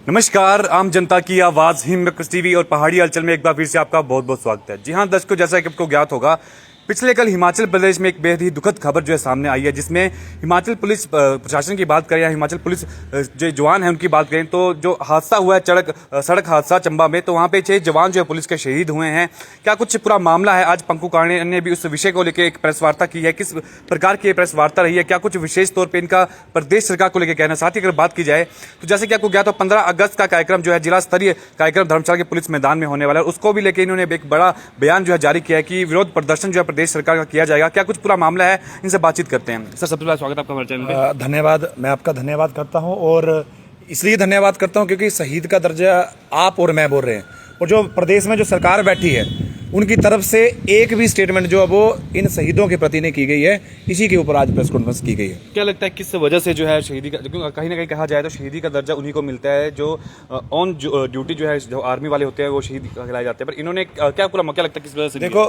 नमस्कार, आम जनता की आवाज हिंद टीवी और पहाड़ी हलचल में एक बार फिर से आपका बहुत बहुत स्वागत है। जी हां दर्शकों, जैसा कि आपको ज्ञात होगा, पिछले कल हिमाचल प्रदेश में एक बेहद ही दुखद खबर जो है सामने आई है, जिसमें हिमाचल पुलिस प्रशासन की बात करें या हिमाचल पुलिस जो जवान है उनकी बात करें तो जो हादसा हुआ है सड़क हादसा चंबा में, तो वहां पे 6 जवान जो है पुलिस के शहीद हुए हैं। क्या कुछ पूरा मामला है, आज पंकु काणे ने भी उस विषय को लेकर एक प्रेस वार्ता की है। किस प्रकार की प्रेस वार्ता रही है, क्या कुछ विशेष तौर पर इनका प्रदेश सरकार को लेकर कहना। साथ ही अगर बात की जाए तो जैसे कि आपको ज्ञात हो, 15 अगस्त का कार्यक्रम जो है जिला स्तरीय कार्यक्रम धर्मशाला के पुलिस मैदान में होने वाला है, उसको भी लेकर इन्होंने एक बड़ा बयान जो है जारी किया है कि विरोध प्रदर्शन जो है प्रदेश सरकार का किया जाएगा। क्या कुछ पूरा मामला है, इनसे बातचीत करते हैं। सर, सबसे पहले स्वागत है आपका हमारे चैनल पे। धन्यवाद। मैं आपका धन्यवाद करता हूं और इसलिए धन्यवाद करता हूं क्योंकि शहीद का दर्जा आप और मैं बोल रहे हैं, और जो प्रदेश में जो सरकार बैठी है उनकी तरफ से एक भी स्टेटमेंट जो है वो इन शहीदों के प्रति नहीं की गई है। इसी के ऊपर आज प्रेस कॉन्फ्रेंस की गई है। क्या लगता है किस वजह से जो है शहीदी का, कहीं ना कहीं कहा जाए तो शहीदी का दर्जा उन्हीं को मिलता है जो ऑन ड्यूटी जो है, जो आर्मी वाले होते हैं वो शहीद कहलाए जाते हैं, पर इन्होंने क्या पूरा क्या लगता है किस वजह से? देखो,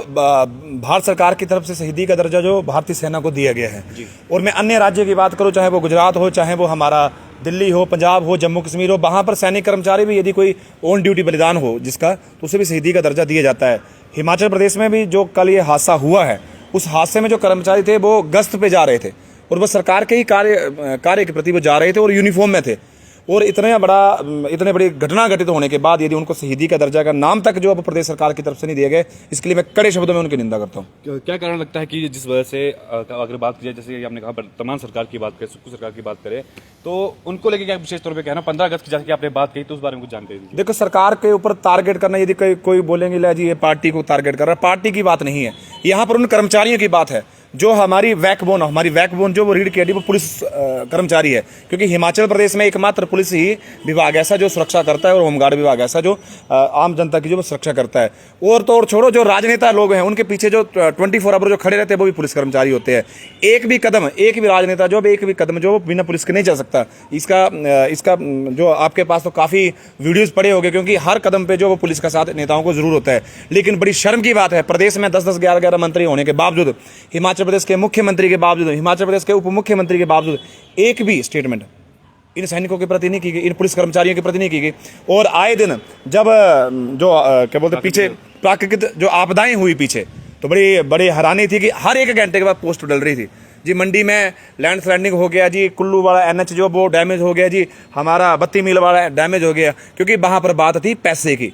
भारत सरकार की तरफ से शहीदी का दर्जा जो भारतीय सेना को दिया गया है, और मैं अन्य राज्य की बात करूँ, चाहे वो गुजरात हो, चाहे वो हमारा दिल्ली हो, पंजाब हो, जम्मू कश्मीर हो, वहाँ पर सैनिक कर्मचारी भी यदि कोई ऑन ड्यूटी बलिदान हो जिसका, तो उसे भी शहीदी का दर्जा दिया जाता है। हिमाचल प्रदेश में भी जो कल ये हादसा हुआ है, उस हादसे में जो कर्मचारी थे वो गश्त पे जा रहे थे और वो सरकार के ही कार्य के प्रति वो जा रहे थे और यूनिफॉर्म में थे, और इतने बड़ी घटना घटित होने के बाद यदि उनको शहीदी का दर्जा का नाम तक जो अब प्रदेश सरकार की तरफ से नहीं दिया गया, इसके लिए मैं कड़े शब्दों में उनकी निंदा करता हूँ। क्या कारण लगता है कि जिस वजह से अगर बात की जाए, जैसे आपने कहा वर्तमान सरकार की बात करें, सुक्खू सरकार की बात करें, तो उनको लेके क्या विशेष तौर पे कहना? 15 अगस्त की जैसे आपने बात कही, तो उस बारे में कुछ जानकारी दीजिए। देखो, सरकार के ऊपर टारगेट करना, यदि कोई बोलेंगे ला जी ये पार्टी को टारगेट कर रहा है, पार्टी की बात नहीं है, यहाँ पर उन कर्मचारियों की बात है जो हमारी बैकबोन जो वो रीढ़ की हड्डी, वो पुलिस कर्मचारी है। क्योंकि हिमाचल प्रदेश में एकमात्र पुलिस ही विभाग ऐसा जो सुरक्षा करता है, और होमगार्ड विभाग ऐसा जो आम जनता की जो सुरक्षा करता है। और तो और छोड़ो, जो राजनेता लोग हैं उनके पीछे जो 24 आवर जो खड़े रहते हैं वो भी पुलिस कर्मचारी होते हैं। एक भी राजनेता जो एक भी कदम जो बिना पुलिस के नहीं चल सकता। इसका जो आपके पास तो काफ़ी वीडियोज़ पड़े होंगे, क्योंकि हर कदम पे जो वो पुलिस का साथ नेताओं को जरूर होता है। लेकिन बड़ी शर्म की बात है, प्रदेश में 10-10, 11-11 मंत्री होने के बावजूद, हिमाचल प्रदेश के मुख्यमंत्री के बावजूद, हिमाचल प्रदेश के उप मुख्यमंत्री के बावजूद एक भी स्टेटमेंट इन सैनिकों के प्रति नहीं की गई, इन पुलिस कर्मचारियों के प्रति नहीं की गई। और आए दिन जब जो क्या बोलते पीछे प्राकृतिक जो आपदाएं हुई पीछे, तो बड़ी हैरानी थी कि हर एक घंटे के बाद पोस्ट डल रही थी जी। मंडी में लैंडस्लाइडिंग हो गया जी, कुल्लू वाला NH जो वो डैमेज हो गया जी, हमारा बत्ती मिल वाला डैमेज हो गया, क्योंकि वहां पर बात थी पैसे की।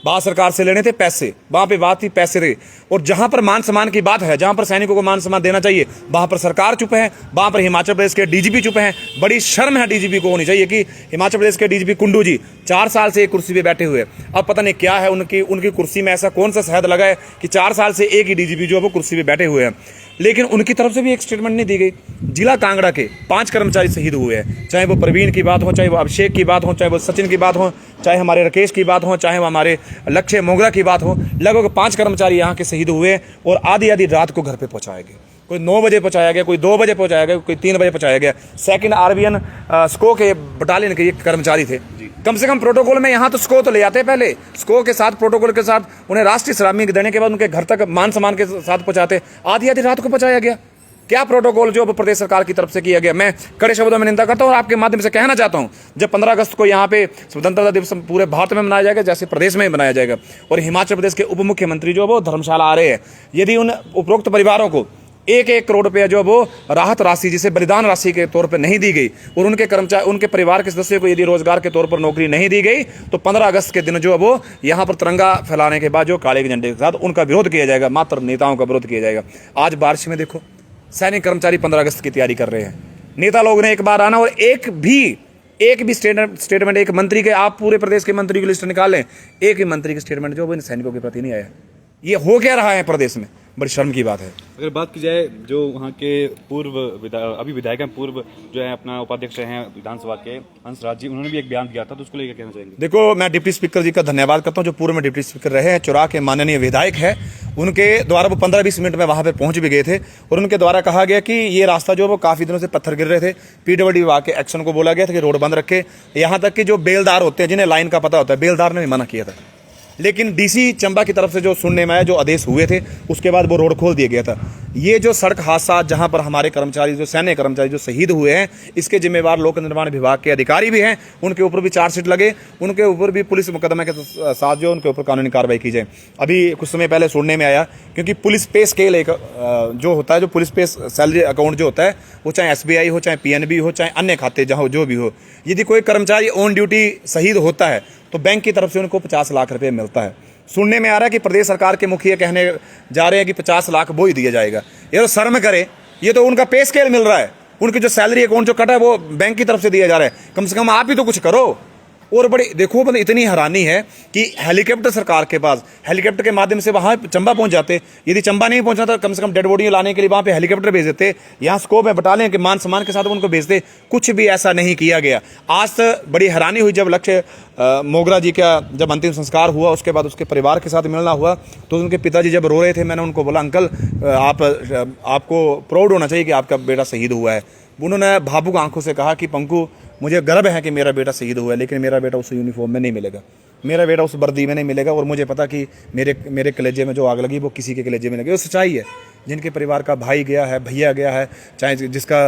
बात सरकार से लेने थे पैसे, वहां पे बात थी पैसे रही। और जहां पर मान सम्मान की बात है, जहां पर सैनिकों को मान सम्मान देना चाहिए, वहां पर सरकार चुप है, वहां पर हिमाचल प्रदेश के DGP चुप हैं। बड़ी शर्म है DGP को होनी चाहिए कि हिमाचल प्रदेश के DGP कुंडू जी 4 साल से एक कुर्सी पे बैठे हुए। अब पता नहीं क्या है उनकी कुर्सी में, ऐसा कौन सा शहद लगा है कि 4 साल से एक ही DGP जो है वो कुर्सी पे बैठे हुए हैं। लेकिन उनकी तरफ से भी एक स्टेटमेंट नहीं दी गई। जिला कांगड़ा के 5 कर्मचारी शहीद हुए हैं, चाहे वो प्रवीण की बात हो, चाहे वो अभिषेक की बात हो, चाहे वो सचिन की बात हो, चाहे हमारे राकेश की बात हो, चाहे वो हमारे लक्ष्य मोगरा की बात हो। लगभग 5 कर्मचारी यहाँ के शहीद हुए और आधी रात को घर पे पहुंचाए गए। कोई 9 बजे पहुंचाया गया, कोई 2 बजे पहुंचाया गया, कोई 3 बजे पहुंचाया गया। 2nd RBN स्को के बटालियन के ये कर्मचारी थे। कम से कम प्रोटोकॉल में यहाँ तो स्को तो ले आते पहले, स्को के साथ प्रोटोकॉल के साथ उन्हें राष्ट्रीय सलामी देने के बाद उनके घर तक मान सम्मान के साथ पहुंचाते। आधी रात को पहुंचाया गया। क्या प्रोटोकॉल जो प्रदेश सरकार की तरफ से किया गया, मैं कड़े शब्दों में निंदा करता हूं और आपके माध्यम से कहना चाहता हूं, जब 15 अगस्त को यहाँ पे स्वतंत्रता दिवस पूरे भारत में मनाया जाएगा, जैसे प्रदेश में मनाया जाएगा, और हिमाचल प्रदेश के उप मुख्यमंत्री जो वो धर्मशाला आ रहे हैं, यदि उन उपरोक्त परिवारों को 1-1 करोड़ रुपया जो वो राहत राशि, जिसे बलिदान राशि के तौर पर नहीं दी गई, और उनके कर्मचारी, उनके परिवार के सदस्यों को यदि रोजगार के तौर पर नौकरी नहीं दी गई, तो 15 अगस्त के दिन जो वो यहाँ पर तिरंगा फैलाने के बाद जो काले के झंडे के साथ उनका विरोध किया जाएगा, मात्र नेताओं का विरोध किया जाएगा। आज बारिश में देखो, सैनिक कर्मचारी 15 अगस्त की तैयारी कर रहे हैं। नेता लोग ने एक बार आना, और एक भी स्टेटमेंट एक मंत्री के, आप पूरे प्रदेश के मंत्री की लिस्ट निकाल लें, एक ही मंत्री की स्टेटमेंट जो वो इन सैनिकों के प्रति नहीं आया। ये हो क्या रहा है प्रदेश में? बड़ी शर्म की बात है। अगर बात की जाए जो वहाँ के अभी विधायक हैं, पूर्व जो है अपना उपाध्यक्ष हैं विधानसभा के हंसराज जी, उन्होंने भी एक बयान दिया था, तो उसको लेकर कहना चाहेंगे? देखो, मैं डिप्टी स्पीकर जी का धन्यवाद करता हूँ, जो पूर्व में डिप्टी स्पीकर रहे हैं, चुरा के माननीय विधायक है, उनके द्वारा वो 15-20 मिनट में वहाँ पे पहुँच भी गए थे, और उनके द्वारा कहा गया कि ये रास्ता जो वो काफ़ी दिनों से पत्थर गिर रहे थे, PWD विभाग के एक्शन को बोला गया था कि रोड बंद रखे। यहाँ तक कि जो बेलदार होते हैं, जिन्हें लाइन का पता होता है, बेलदार ने भी मना किया था लेकिन डीसी चंबा की तरफ से जो सुनने में आया, जो आदेश हुए थे, उसके बाद वो रोड खोल दिया गया था। ये जो सड़क हादसा जहां पर हमारे कर्मचारी, जो सैन्य कर्मचारी जो शहीद हुए हैं, इसके जिम्मेवार लोक निर्माण विभाग के अधिकारी भी हैं, उनके ऊपर भी चार्जशीट लगे, उनके ऊपर भी पुलिस मुकदमे के साथ जो उनके ऊपर कानूनी कार्रवाई की जाए। अभी कुछ समय पहले सुनने में आया, क्योंकि पुलिस पे स्केल एक जो होता है, जो पुलिस पे सैलरी अकाउंट जो होता है, वो चाहे SBI हो, चाहे PNB हो, चाहे अन्य खाते जहाँ जो भी हो, यदि कोई कर्मचारी ऑन ड्यूटी शहीद होता है तो बैंक की तरफ से उनको 50 लाख रुपए मिलता है। सुनने में आ रहा है कि प्रदेश सरकार के मुखिया कहने जा रहे हैं कि 50 लाख वो ही दिया जाएगा। ये तो शर्म करे, ये तो उनका पे स्केल मिल रहा है, उनकी जो सैलरी अकाउंट जो कटा है वो बैंक की तरफ से दिया जा रहा है। कम से कम आप ही तो कुछ करो। और बड़ी देखो, मतलब इतनी हैरानी है कि हेलीकॉप्टर सरकार के पास, हेलीकॉप्टर के माध्यम से वहां चंबा पहुंच जाते। यदि चंबा नहीं पहुंचना तो कम से कम डेड बॉडी लाने के लिए वहां पे हेलीकॉप्टर भेज देते। यहाँ स्कोप है, बटालियन के मान सम्मान के साथ उनको भेजते। कुछ भी ऐसा नहीं किया गया। आज तो बड़ी हैरानी हुई जब लक्ष्य मोगरा जी का जब अंतिम संस्कार हुआ, उसके बाद उसके परिवार के साथ मिलना हुआ, तो उनके पिताजी जब रो रहे थे, मैंने उनको बोला, अंकल आपको प्राउड होना चाहिए कि आपका बेटा शहीद हुआ है। उन्होंने भावुक आंखों से कहा कि पंकु, मुझे गर्व है कि मेरा बेटा शहीद हुआ है, लेकिन मेरा बेटा उस यूनिफॉर्म में नहीं मिलेगा, मेरा बेटा उस वर्दी में नहीं मिलेगा। और मुझे पता कि मेरे कलेजे में जो आग लगी वो किसी के कलेजे में लगी। वो सच्चाई है। जिनके परिवार का भाई गया है, भैया गया है, चाहे जिसका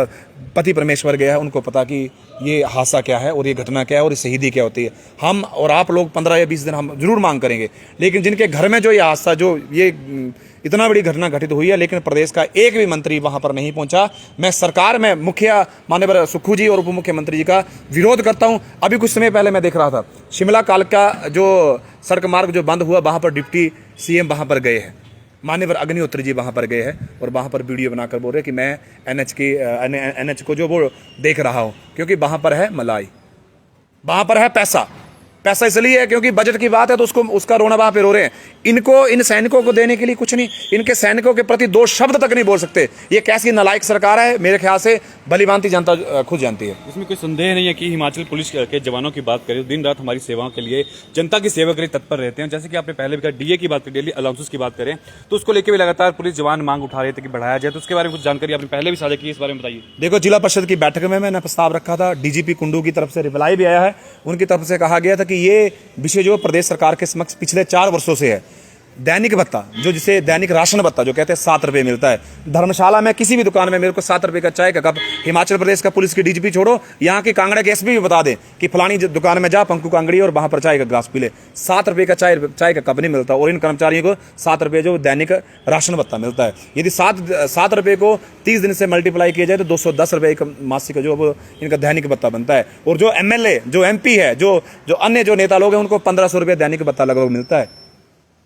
पति परमेश्वर गया है, उनको पता कि ये हादसा क्या है और ये घटना क्या है और ये शहीदी क्या होती है। हम और आप लोग 15 या 20 दिन हम जरूर मांग करेंगे, लेकिन जिनके घर में जो ये हादसा, जो ये इतना बड़ी घटना घटित हुई है, लेकिन प्रदेश का एक भी मंत्री वहां पर नहीं पहुंचा। मैं सरकार में मुखिया माननीय सुक्खू जी और उप मुख्यमंत्री जी का विरोध करता हूं। अभी कुछ समय पहले मैं देख रहा था, शिमला कालका जो सड़क मार्ग जो बंद हुआ, वहां पर डिप्टी CM वहां पर गए हैं, माननीय अग्निहोत्री जी वहां पर गए हैं और वहां पर वीडियो बनाकर बोल रहे कि मैं NH को जो वो देख रहा हूं, क्योंकि वहां पर है मलाई, वहां पर है पैसा इसलिए है क्योंकि बजट की बात है, तो उसका रोना वहां पे रो रहे हैं। इनको, इन सैनिकों को देने के लिए कुछ नहीं, इनके सैनिकों के प्रति 2 शब्द तक नहीं बोल सकते। ये कैसी नालायक सरकार है, मेरे ख्याल से भली भांति जनता खुद जानती है। इसमें कोई संदेह नहीं है कि हिमाचल पुलिस के जवानों की बात करें, दिन रात हमारी सेवाओं के लिए, जनता की सेवा के लिए तत्पर रहते हैं। जैसे कि आपने पहले भी कहा, DA की बात करें, डेली अलाउंसेस की बात करें, तो उसको लेकर भी लगातार पुलिस जवान मांग उठा रहे थे कि बढ़ाया जाए। तो उसके बारे में कुछ जानकारी आपने पहले भी साझा की, इस बारे में बताइए। देखो, जिला परिषद की बैठक में मैंने प्रस्ताव रखा था, DGP कुंडू की तरफ से रिप्लाई भी आया है। उनकी तरफ से कहा गया था कि ये विषय जो प्रदेश सरकार के समक्ष पिछले 4 वर्षों से है, दैनिक भत्ता, जो जिसे दैनिक राशन भत्ता जो कहते हैं, 7 रुपये मिलता है। धर्मशाला में किसी भी दुकान में मेरे को 7 रुपये का चाय का कप, हिमाचल प्रदेश का पुलिस की DGP छोड़ो, यहाँ की कांगड़ा के SP भी बता दे कि फलानी दुकान में जा पंकु कांगड़ी और वहां पर चाय का ग्लास पी ले, 7 रुपये का चाय का कप नहीं मिलता। और इन कर्मचारियों को 7 रुपये जो दैनिक राशन भत्ता मिलता है। यदि 7 रुपये को 30 दिन से मल्टीप्लाई किया जाए तो 210 रुपये एक मासिक का जो वो इनका दैनिक भत्ता बनता है। और जो MLA, जो MP है, जो अन्य जो नेता लोग हैं, उनको 1500 रुपये दैनिक भत्ता लगभग मिलता है।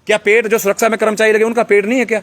क्या पेट जो सुरक्षा में कर्मचारी लगे उनका पेट नहीं है क्या?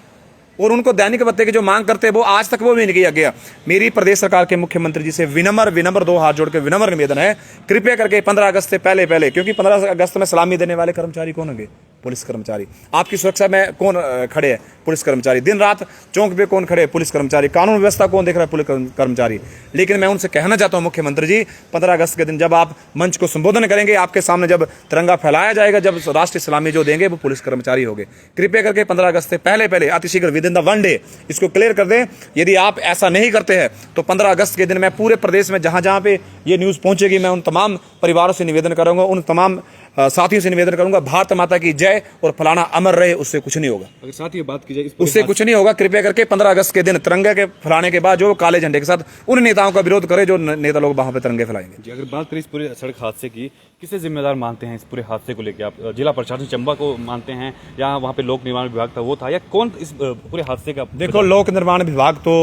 और उनको दैनिक भत्ते की जो मांग करते हैं वो आज तक वो भी नहीं किया गया। मेरी प्रदेश सरकार के मुख्यमंत्री जी से विनम्र 2 हाथ जोड़ के विनम्र निवेदन है, कृपया करके 15 अगस्त से पहले, क्योंकि 15 अगस्त में सलामी देने वाले कर्मचारी कौन होंगे? पुलिस कर्मचारी। आपकी सुरक्षा में कौन खड़े हैं? पुलिस कर्मचारी। दिन रात चौक पे कौन खड़े हैं? पुलिस कर्मचारी। कानून व्यवस्था कौन देख रहा है? पुलिस कर्मचारी। लेकिन मैं उनसे कहना चाहता हूं मुख्यमंत्री जी, 15 अगस्त के दिन जब आप मंच को संबोधन करेंगे, आपके सामने जब तिरंगा फहलाया जाएगा, जब राष्ट्रीय सलामी जो देंगे वो पुलिस कर्मचारी होंगे। कृपया करके 15 अगस्त से पहले अतिशीघ्र विद इन द 1 डे इसको क्लियर कर दें। यदि आप ऐसा नहीं करते हैं तो 15 अगस्त के दिन मैं पूरे प्रदेश में जहां पे ये न्यूज पहुंचेगी, मैं उन तमाम परिवारों से निवेदन करूंगा, उन तमाम साथियों से निवेदन करूंगा, भारत माता की जय और फलाना अमर रहे, उससे कुछ नहीं होगा। अगर साथ ही बात की जाए, उससे कुछ नहीं होगा। कृपया करके 15 अगस्त के दिन तिरंगे के फहराने के बाद जो काले झंडे के साथ उन नेताओं का विरोध करे जो नेता लोग वहां पे तिरंगे फैलाएंगे। जी, अगर बात करें इस पूरे सड़क हादसे की, किसे जिम्मेदार मानते हैं इस पूरे हादसे को लेकर आप? जिला प्रशासन चंबा को मानते हैं, या वहाँ पे लोक निर्माण विभाग था वो था, या कौन इस पूरे हादसे का? देखो, लोक निर्माण विभाग तो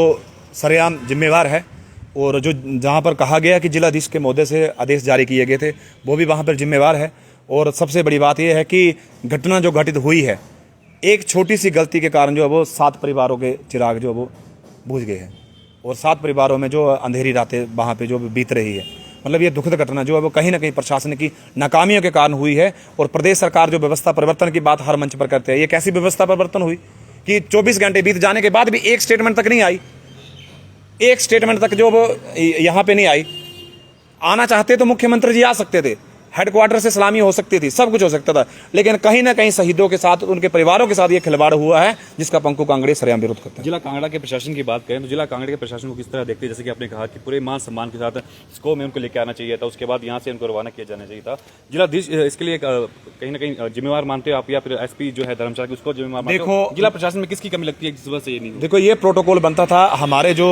सरेआम जिम्मेवार है, और जो जहाँ पर कहा गया कि जिलाधीश के महोदय से आदेश जारी किए गए थे वो भी वहाँ पर जिम्मेवार है। और सबसे बड़ी बात यह है कि घटना जो घटित हुई है, एक छोटी सी गलती के कारण जो है वो 7 परिवारों के चिराग जो है वो बुझ गए हैं, और 7 परिवारों में जो अंधेरी रातें वहाँ पे जो बीत रही है। मतलब ये दुखद घटना जो है वो कहीं ना कहीं प्रशासन की नाकामियों के कारण हुई है। और प्रदेश सरकार जो व्यवस्था परिवर्तन की बात हर मंच पर करते हैं, ये कैसी व्यवस्था परिवर्तन हुई कि 24 घंटे बीत जाने के बाद भी एक स्टेटमेंट तक नहीं आई, एक स्टेटमेंट तक जो वो यहाँ पे नहीं आई। आना चाहते तो मुख्यमंत्री जी आ सकते थे, हेडक्वार्टर से सलामी हो सकती थी, सब कुछ हो सकता था, लेकिन कहीं ना कहीं शहीदों के साथ, उनके परिवारों के साथ ये खिलवाड़ हुआ है, जिसका पंकु कांगड़िया सरेआम विरोध करता है। जिला कांगड़ा के प्रशासन की बात करें तो जिला कांगड़ा के प्रशासन को किस तरह देखते हैं? जैसे कि आपने कहा कि पूरे मान सम्मान के साथ इसको में उनको लेकर आना चाहिए था, उसके बाद यहाँ से उनको रवाना किया जाना चाहिए था। जिलाधीश इसके लिए कहीं ना कहीं जिम्मेवार मानते हो आप, या फिर एसपी जो है धर्मशाला उसको जिम्मेवार मानते हो? देखो, जिला प्रशासन में किसकी कमी लगती है जिस वजह से ये नहीं? देखो, ये प्रोटोकॉल बनता था, हमारे जो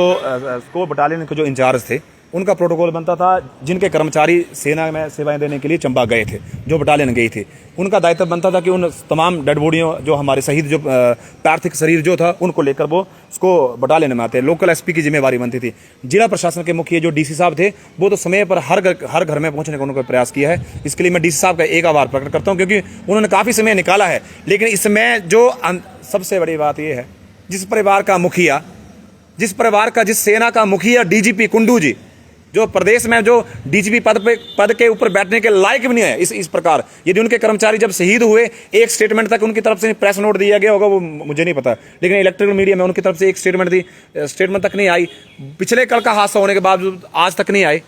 स्कोर बटालियन के जो इंचार्ज थे उनका प्रोटोकॉल बनता था, जिनके कर्मचारी सेना में सेवाएं देने के लिए चंबा गए थे, जो बटालियन गई थी, उनका दायित्व बनता था कि उन तमाम डेड बॉडियों, जो हमारे शहीद जो पार्थिव शरीर जो था, उनको लेकर वो उसको बटालियन में आते। लोकल एसपी की जिम्मेवारी बनती थी। जिला प्रशासन के मुखिया जो डीसी साहब थे, वो तो समय पर हर घर में पहुंचने का उन्होंने प्रयास किया है। इसके लिए मैं डीसी साहब का एक आभार प्रकट करता हूँ, क्योंकि उन्होंने काफ़ी समय निकाला है। लेकिन इसमें जो सबसे बड़ी बात यह है, जिस परिवार का मुखिया, जिस सेना का मुखिया डीजीपी कुंडू जी, जो प्रदेश में जो डीजीपी पद के ऊपर बैठने के लायक भी नहीं है, इस प्रकार यदि उनके कर्मचारी जब शहीद हुए, एक स्टेटमेंट तक उनकी तरफ से प्रेस नोट दिया गया होगा, वो मुझे नहीं पता, लेकिन इलेक्ट्रिकल मीडिया में उनकी तरफ से एक स्टेटमेंट तक नहीं आई। पिछले कल का हादसा होने के बाद आज तक नहीं आई,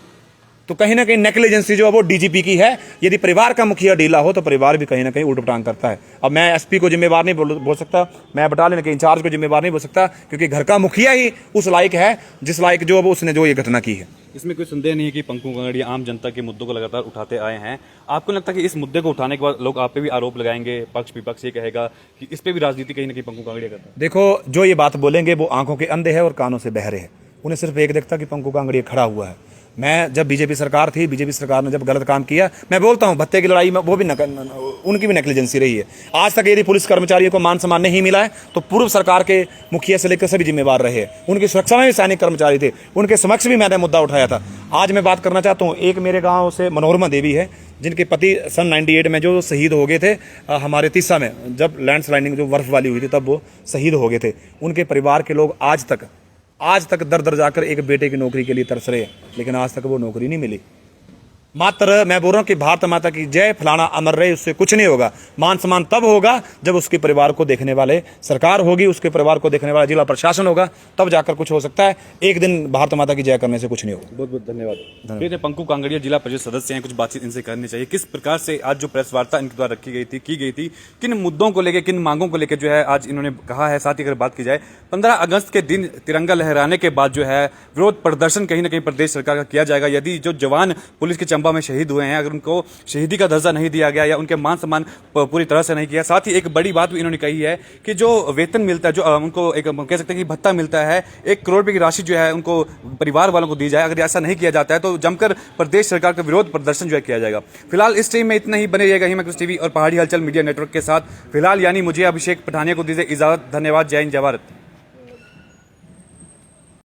तो कहीं ना कहीं नेग्लिजेंसी जो है वो डीजीपी की है। यदि परिवार का मुखिया ढीला हो तो परिवार भी कहीं ना कहीं उल्ट-पटांग करता है। अब मैं एसपी को जिम्मेवार नहीं बोल सकता, मैं बटालियन के इंचार्ज को जिम्मेवार नहीं बोल सकता, क्योंकि घर का मुखिया ही उस लायक है जिस लायक जो उसने जो ये घटना की है। इसमें कोई संदेह नहीं है कि पंकु कांगड़िया आम जनता के मुद्दों को लगातार उठाते आए हैं। आपको लगता है कि इस मुद्दे को उठाने के बाद लोग आप पे भी आरोप लगाएंगे, पक्ष विपक्ष ये कहेगा कि इस पे भी राजनीति कहीं ना कहीं पंकु कांगड़िया करता है? देखो, जो ये बात बोलेंगे वो आंखों के अंधे हैं और कानों से बहरे हैं। उन्हें सिर्फ एक दिखता कि पंकु कांगड़िया खड़ा हुआ है। मैं जब बीजेपी सरकार थी, बीजेपी सरकार ने जब गलत काम किया, मैं बोलता हूं भत्ते की लड़ाई में वो भी उनकी भी नेग्लिजेंसी रही है। आज तक यदि पुलिस कर्मचारियों को मान सम्मान नहीं मिला है तो पूर्व सरकार के मुखिया से लेकर सभी जिम्मेवार रहे हैं। उनकी सुरक्षा में भी सैनिक कर्मचारी थे, उनके समक्ष भी मैंने मुद्दा उठाया था। आज मैं बात करना चाहता हूँ, एक मेरे गाँव से मनोरमा देवी है, जिनके पति सन 98 में जो शहीद हो गए थे, हमारे तीसा में जब लैंडस्लाइडिंग जो बर्फ वाली हुई थी तब वो शहीद हो गए थे। उनके परिवार के लोग आज तक दर दर जाकर एक बेटे की नौकरी के लिए तरस रहे हैं, लेकिन आज तक वो नौकरी नहीं मिली। मात्र मैं बोल रहा हूँ कि भारत माता की जय, फलाना अमर रहे, उससे कुछ नहीं होगा। मान सम्मान तब होगा जब उसके परिवार को देखने वाले सरकार होगी, उसके परिवार को देखने वाला जिला प्रशासन होगा, तब जाकर कुछ हो सकता है। एक दिन भारत माता की जय करने से कुछ नहीं होगा। बहुत बहुत धन्यवाद। फिर पंकु कांगड़िया जिला परिषद सदस्य हैं, कुछ बातचीत इनसे करनी चाहिए। किस प्रकार से आज जो प्रेस वार्ता इनके द्वारा की गई थी, किन मुद्दों को लेकर, किन मांगों को लेकर जो है आज इन्होंने कहा है। साथ ही अगर बात की जाए 15 अगस्त के दिन तिरंगा लहराने के बाद जो है विरोध प्रदर्शन कहीं ना कहीं प्रदेश सरकार का किया जाएगा। यदि जो जवान पुलिस के चंबा में शहीद हुए हैं, अगर उनको शहीदी का दर्जा नहीं दिया गया या उनके मान सम्मान पूरी तरह से नहीं किया। साथ ही एक बड़ी बात भी इन्होंने कही है कि जो वेतन मिलता है, जो उनको एक कह सकते हैं कि भत्ता मिलता है, 1 करोड़ रुपए की राशि जो है उनको परिवार वालों को दी जाए। अगर ऐसा नहीं किया जाता है तो जमकर प्रदेश सरकार का विरोध प्रदर्शन जो है किया जाएगा। फिलहाल इस टाइम में इतना ही। बने रहेगा हिमाचल टीवी और पहाड़ी हलचल मीडिया नेटवर्क के साथ। फिलहाल यानी मुझे अभिषेक पठानिया को दीजिए इजाजत। धन्यवाद। जय हिंद, जय भारत।